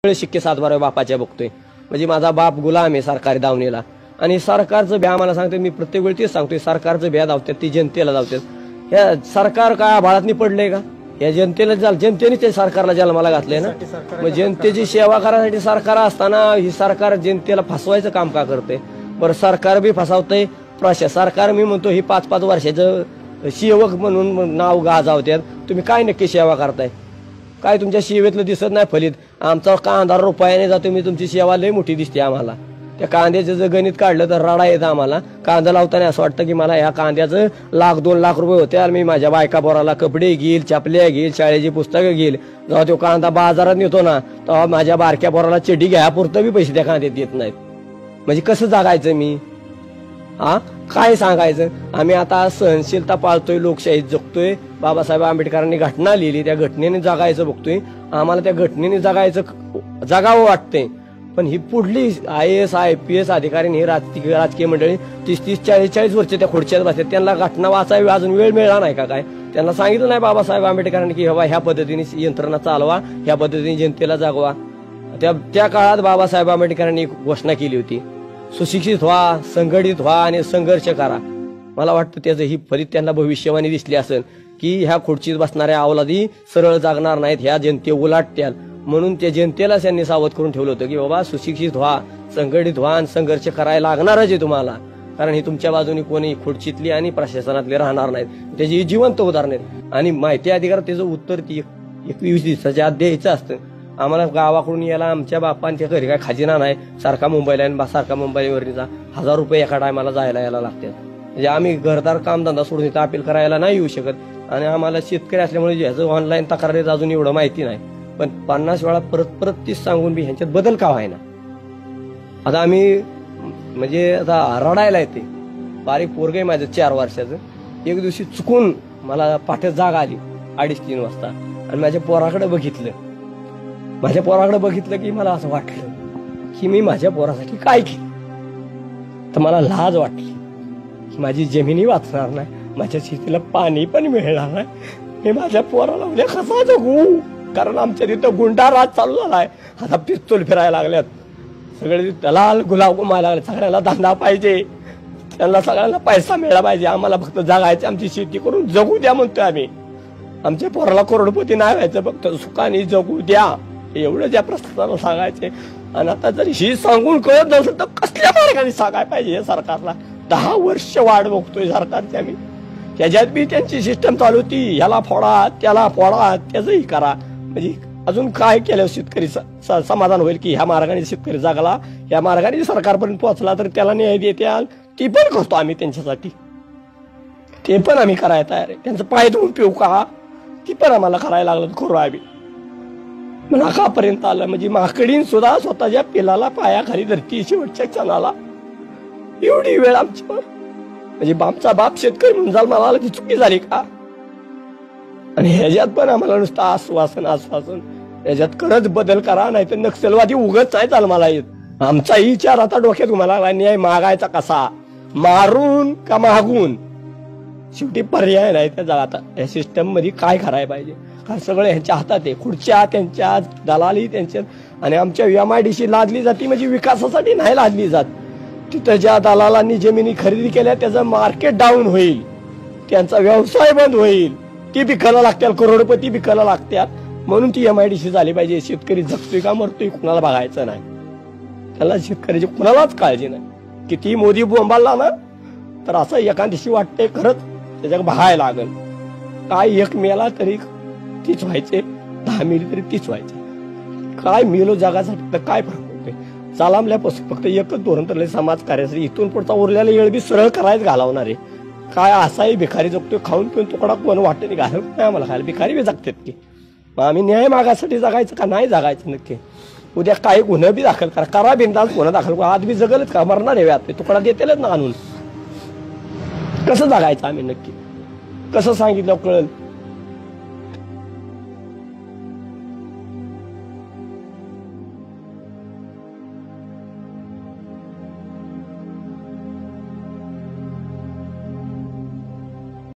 शिक्के 7-12 बापाच्या बघतोय। म्हणजे माझा बाप गुलाम आहे सरकारी दावणीला आणि सरकारचं भ्या मला सांगते, मी प्रत्येक वेळी तेच सांगतोय, सरकारचं भ्या धावतात ती जनतेला धावतात। या सरकार काय आभाळातनी पडलंय का? या जनतेला जनतेने ते सरकारला जन्माला घातलंय ना, मग जनतेची सेवा करायसाठी सरकार असताना ही सरकार जनतेला फसवायचं काम का करते? बरं सरकार बी फसवतंय, सरकार मी म्हणतो ही 5-5 वर्षाचं सेवक म्हणून नाव गाजावतात। तुम्ही काय नक्की सेवा करताय? काय तुमच्या सेवेतलं दिसत नाही फलित? आमचा कांदा रुपयाने जातो, मी तुमची सेवा लय मोठी दिसते आम्हाला। त्या कांद्याचं जर गणित काढलं तर रडा येतं आम्हाला। कांदा लावताना असं वाटतं की मला ह्या कांद्याचं 1-2 लाख रुपये होते आणि मी माझ्या बायका पोराला कपडे घेईल, चपल्या घेईल, शाळेची पुस्तकं घेईल। जेव्हा तो कांदा बाजारात नेतो ना तेव्हा माझ्या बारक्या पोराला चड्डी घ्यापुरतं बी पैसे त्या कांद्यात येत नाहीत। म्हणजे कसं जगायचं मी? काय सांगायचं? आम्ही आता सहनशीलता पाळतोय, लोकशाहीत जगतोय। बाबासाहेब आंबेडकरांनी घटना लिहिली, त्या घटनेने जगायचं बघतोय। आम्हाला त्या घटनेने जगावं वाटतंय, पण ही पुढली IAS IPS अधिकारी ही राजकीय मंडळी 30-40 वर्ष त्या खुर्च्यात बसतात, त्यांना घटना वाचावी अजून वेळ मिळाला नाही का? काय त्यांना सांगितलं नाही बाबासाहेब आंबेडकरांनी की बाबा ह्या पद्धतीने यंत्रणा चालवा, ह्या पद्धतीने जनतेला जागवा? त्या काळात बाबासाहेब आंबेडकरांनी घोषणा केली होती, सुशिक्षित व्हा, संघटित व्हा आणि संघर्ष करा। मला वाटतं त्याचं ही फलित त्यांना भविष्यवाणी दिसली असेल की ह्या खुर्चीत बसणाऱ्या अवलादी सरळ जागणार नाहीत, ह्या जनते उलाटत्याल। म्हणून त्या जनतेला त्यांनी सावध करून ठेवलं होतं की बाबा सुशिक्षित व्हा, संघटित व्हा आणि संघर्ष करायला लागणारच आहे तुम्हाला, कारण ही तुमच्या बाजूने कोणी खुर्चीतली आणि प्रशासनातले राहणार नाहीत। त्याची जिवंत उदाहरण आहेत आणि माहिती अधिकार त्याचं उत्तर 21 दिवसाच्या आत द्यायचं असतं। आम्हाला गावाकडून यायला आमच्या बापांच्या घरी काय खजिना नाही, सारखा मुंबईला आणि सारखा मुंबईवरचा 1000 रुपये एका टायमाला जायला यायला लागतात। म्हणजे आम्ही घरदार कामधंदा सोडून इथं अपील करायला नाही येऊ शकत आणि आम्हाला शेतकरी असल्यामुळे ह्याचं ऑनलाईन तक्रारीत अजून एवढं माहिती नाही, पण 50 वेळा परत तीच सांगून बी ह्यांच्यात बदल का व्हायना? आता आम्ही म्हणजे आता रडायला येते। बारीक पोरग आहे माझं 4 वर्षाचं, एक दिवशी चुकून मला पाठ्यात जाग आली 2:30-3 वाजता आणि माझ्या पोराकडे बघितलं की मला असं वाटलं की मी माझ्या पोरासाठी काय केलं। तर मला लाज वाटली की माझी जमिनी वाचणार नाही, माझ्या शेतीला पाणी पण मिळणार नाही, मी माझ्या पोराला उद्या कसा जगू? कारण आमच्या तिथं गुंडा राज चालू झालाय, आता पिस्तूल फिरायला लागल्यात, सगळे दलाल गुलाब घुमायला लागले, सगळ्याला धंदा पाहिजे, त्यांना सगळ्यांना पैसा मिळाला पाहिजे, आम्हाला फक्त जगायचं, आमची शेती करून जगू द्या म्हणतोय आम्ही। आमच्या पोराला करोडपती नाही व्हायचं, फक्त सुखाने जगू द्या एवढं ज्या प्रशासनाला सांगायचे। आणि आता जर ही सांगून कळत नसेल तर कसल्या मार्गाने सांगायला पाहिजे या सरकारला? 10 वर्ष वाट बघतोय सरकारची आम्ही। त्याच्यात बी त्यांची सिस्टम चालू होती, ह्याला फोडा त्याला फोडा, त्याचंही करा। म्हणजे अजून काय केलं शेतकरी समाधान होईल की ह्या मार्गाने शेतकरी जागला, ह्या मार्गाने सरकारपर्यंत पोहोचला तर त्याला न्याय देते, ती पण करतो आम्ही त्यांच्यासाठी, ते पण आम्ही करायला तयार आहे। त्यांचं पाय धुवून पिऊ का ती पण आम्हाला करायला लागलं करू आम्ही। नाकापर्यंत आलं म्हणजे माकडीन सुद्धा स्वतःच्या पिलाला पायाखाली धरती शेवटच्या क्षणाला, एवढी वेळ आमच्यावर। म्हणजे आमचा बाप शेतकरी म्हणून जाल मला ती चुकी झाली का? आणि ह्याच्यात पण आम्हाला नुसतं आश्वासन, ह्याच्यात खरंच बदल करा, नाही तर नक्षलवादी उगच नाही चाल मला येत। आमचा विचार आता डोक्यात तुम्हाला न्याय मागायचा कसा, मारून का मागून? शेवटी पर्याय नाही त्या जगात। या सिस्टम मध्ये काय करायला पाहिजे? कारण सगळं ह्यांच्या हातात आहे, खुर्च्या त्यांच्या, दलाली त्यांच्या। आणि आमच्या MIDC लादली जाती म्हणजे विकासासाठी नाही लादली जात। तिथं ज्या दलालांनी जमिनी खरेदी केल्या त्याचं मार्केट डाऊन होईल, त्यांचा व्यवसाय बंद होईल, ती बिकायला लागतात, करोडपती बिकायला लागतात, म्हणून ती MIDC झाली पाहिजे। शेतकरी जगतोय का मरतोय कुणाला बघायचं नाही, त्याला शेतकऱ्याची कुणालाच काळजी नाही। किती मोदी बोंबाला ना तर असं एखाद्याशी वाटतंय खरंच त्याच्या बघायला लागल। काय एक मेला तरी तीच व्हायचे, 10 मेली तरी तीच व्हायचे। काय मेलो जगासाठी तर काय फरक होतोय? चालामल्यापासून फक्त एकच धोरण ठरलंय समाज कार्यासाठी, इथून पुढचा उरलेला येळ बी सरळ करायच घालवणार आहे। काय असाही भिकारी जगतोय, खाऊन पिऊन तुकडा कोण वाटत नाही, घालत नाही आम्हाला खायला, भिकारी बी जगतात की। मग आम्ही न्याय मागासाठी जगायचं का नाही जगायचं नक्की? उद्या काही गुन्हा बी दाखल करा बिंदास गुन्हा दाखल करा, आज बी जगलच का? मरणार आहे व्याप, तुकडा देतेलच ना आणून। कसं जगायचं आम्ही नक्की? कसं सांगितलं कळलं?